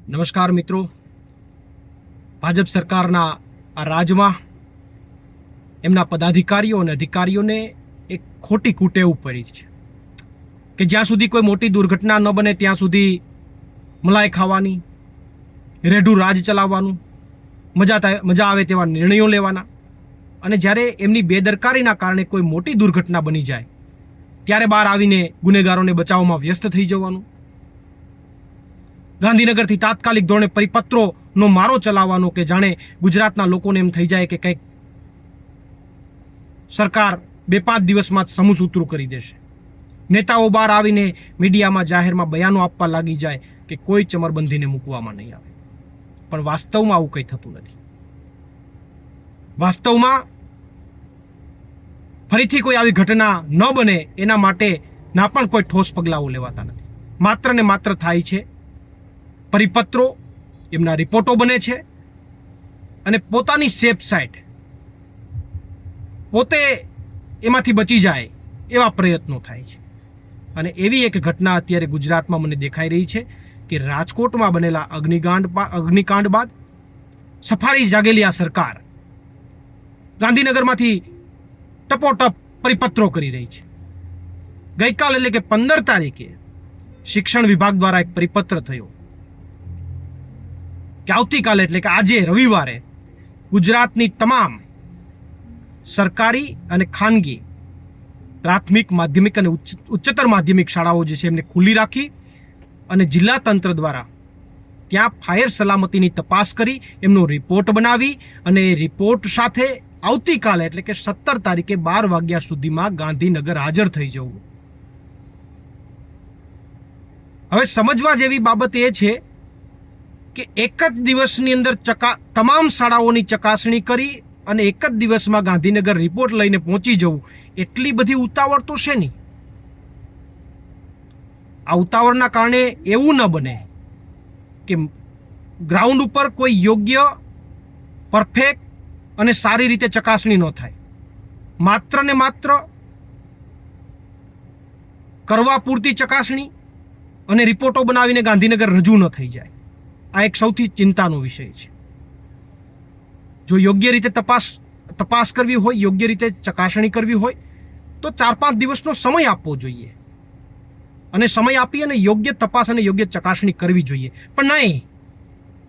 નમસ્કાર મિત્રો, ભાજપ સરકારના આ રાજમાં એમના પદાધિકારીઓ અને અધિકારીઓને એક ખોટી કુટેવ પડી છે કે જ્યાં સુધી કોઈ મોટી દુર્ઘટના ન બને ત્યાં સુધી મલાઈ ખાવાની, રેઢું રાજ ચલાવવાનું, મજા આવે તેવા નિર્ણયો લેવાના, અને જ્યારે એમની બેદરકારીના કારણે કોઈ મોટી દુર્ઘટના બની જાય ત્યારે બહાર આવીને ગુનેગારોને બચાવવામાં વ્યસ્ત થઈ જવાનું, ગાંધીનગરથી તાત્કાલિક ધોરણે પરિપત્રોનો મારો ચલાવવાનો કે જાણે ગુજરાતના લોકોને એમ થઈ જાય કે કંઈક સરકાર 2-5 દિવસમાં જ સમૂસૂત્રું કરી દેશે. નેતાઓ બહાર આવીને મીડિયામાં જાહેરમાં બયાનો આપવા લાગી જાય કે કોઈ ચમરબંધીને મૂકવામાં નહીં આવે, પણ વાસ્તવમાં આવું કંઈ થતું નથી. વાસ્તવમાં ફરીથી કોઈ આવી ઘટના ન બને એના માટેના પણ કોઈ ઠોસ પગલાઓ લેવાતા નથી. માત્ર ને માત્ર થાય છે પરિપત્રો, એમના રિપોર્ટો બને છે અને પોતાની સેફ સાઇડ પોતે એમાંથી બચી જાય એવા પ્રયત્નો થાય છે. અને એવી એક ઘટના અત્યારે ગુજરાતમાં મને દેખાઈ રહી છે કે રાજકોટમાં બનેલા અગ્નિકાંડ બાદ સફાળી જાગેલી આ સરકાર ગાંધીનગરમાંથી ટપોટપ પરિપત્રો કરી રહી છે. ગઈકાલ એટલે કે 15 તારીખે શિક્ષણ વિભાગ દ્વારા એક પરિપત્ર થયો કે આવતીકાલે એટલે કે આજે રવિવારે ગુજરાતની તમામ સરકારી અને ખાનગી પ્રાથમિક, માધ્યમિક અને ઉચ્ચતર માધ્યમિક શાળાઓ જે છે એમને ખુલ્લી રાખી અને જિલ્લા તંત્ર દ્વારા ત્યાં ફાયર સલામતીની તપાસ કરી એમનો રિપોર્ટ બનાવી અને એ રિપોર્ટ સાથે આવતીકાલે એટલે કે 17 તારીખે 12 વાગ્યા સુધીમાં ગાંધીનગર હાજર થઈ જવું. હવે સમજવા જેવી બાબત એ છે કે એક જ દિવસની અંદર તમામ શાળાઓની ચકાસણી કરી અને એક જ દિવસમાં ગાંધીનગર રિપોર્ટ લઈને પહોંચી જવું, એટલી બધી ઉતાવળ તો છે નહીં. આ ઉતાવળના કારણે એવું ન બને કે ગ્રાઉન્ડ ઉપર કોઈ યોગ્ય, પરફેક્ટ અને સારી રીતે ચકાસણી ન થાય. માત્ર ને માત્ર કરવા પૂરતી ચકાસણી અને રિપોર્ટો બનાવીને ગાંધીનગર રજૂ ન થઈ જાય. આ એક સૌથી ચિંતાનો વિષય છે. જો યોગ્ય રીતે તપાસ કરવી હોય, યોગ્ય રીતે ચકાસણી કરવી હોય તો 4-5 દિવસનો સમય આપવો જોઈએ અને સમય આપી અને યોગ્ય તપાસ અને યોગ્ય ચકાસણી કરવી જોઈએ. પણ નહીં,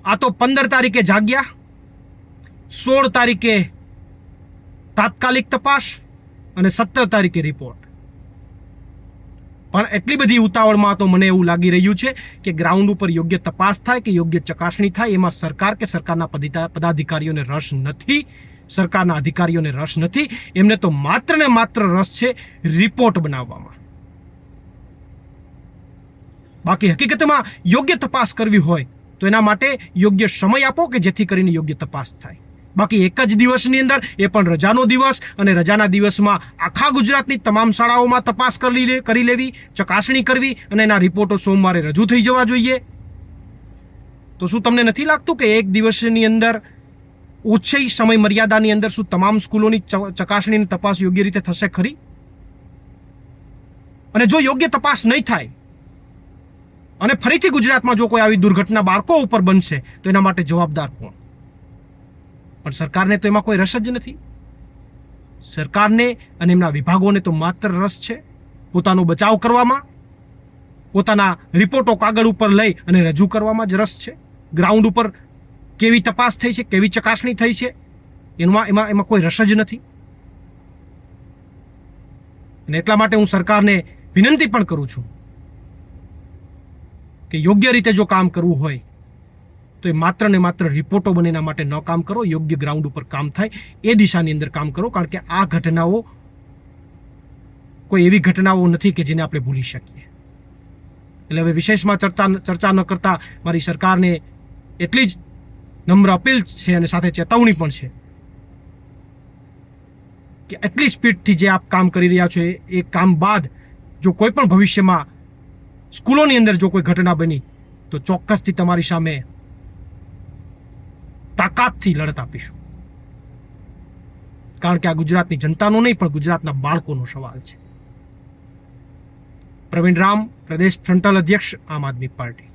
આ તો 15 તારીખે જાગ્યા, 16 તારીખે તાત્કાલિક તપાસ અને 17 તારીખે રિપોર્ટ. પણ એટલી બધી ઉતાવળમાં તો મને એવું લાગી રહ્યું છે કે ગ્રાઉન્ડ ઉપર યોગ્ય તપાસ થાય કે યોગ્ય ચકાસણી થાય એમાં સરકાર કે સરકારના પદાધિકારીઓને રસ નથી, સરકારના અધિકારીઓને રસ નથી. એમને તો માત્ર ને માત્ર રસ છે રિપોર્ટ બનાવવામાં. બાકી હકીકતમાં યોગ્ય તપાસ કરવી હોય તો એના માટે યોગ્ય સમય આપો કે જેથી કરીને યોગ્ય તપાસ થાય. બાકી એક જ દિવસની અંદર, એ પણ રજાનો દિવસ, અને રજાના દિવસમાં આખા ગુજરાતની તમામ શાળાઓમાં તપાસ કરી લેવી, ચકાસણી કરવી અને એના રિપોર્ટો સોમવારે રજૂ થઈ જવા જોઈએ. તો શું તમને નથી લાગતું કે એક દિવસની અંદર, ઓછી સમય મર્યાદાની અંદર શું તમામ સ્કૂલોની ચકાસણી અને તપાસ યોગ્ય રીતે થશે ખરી? અને જો યોગ્ય તપાસ નહીં થાય અને ફરીથી ગુજરાતમાં જો કોઈ આવી દુર્ઘટના બાળકો ઉપર બનશે તો એના માટે જવાબદાર કોણ? પણ સરકારને તો એમાં કોઈ રસ જ નથી. સરકારને અને એમના વિભાગોને તો માત્ર રસ છે પોતાનો બચાવ કરવામાં, પોતાના રિપોર્ટો કાગળ ઉપર લઈ અને રજૂ કરવામાં જ રસ છે. ગ્રાઉન્ડ ઉપર કેવી તપાસ થઈ છે, કેવી ચકાસણી થઈ છે, એમાં કોઈ રસ જ નથી. અને એટલા માટે હું સરકારને વિનંતી પણ કરું છું કે યોગ્ય રીતે જો કામ કરવું હોય તો એ માત્ર ને માત્ર રિપોર્ટો બને એના માટે ન કામ કરો, યોગ્ય ગ્રાઉન્ડ ઉપર કામ થાય એ દિશાની અંદર કામ કરો. કારણ કે આ ઘટનાઓ કોઈ એવી ઘટનાઓ નથી કે જેને આપણે ભૂલી શકીએ. એટલે હવે વિશેષમાં ચર્ચા ન કરતા મારી સરકારને એટલી જ નમ્ર અપીલ છે અને સાથે ચેતવણી પણ છે કે એટલી સ્પીડથી જે આપ કામ કરી રહ્યા છો એ કામ બાદ જો કોઈ પણ ભવિષ્યમાં સ્કૂલોની અંદર જો કોઈ ઘટના બની તો ચોક્કસથી તમારી સામે તાકાતથી લડત આપીશું. કારણ કે આ ગુજરાતની જનતાનો નહીં પણ ગુજરાતના બાળકોનો સવાલ છે. પ્રવીણ રામ, પ્રદેશ ફ્રન્ટલ અધ્યક્ષ, આમ આદમી પાર્ટી.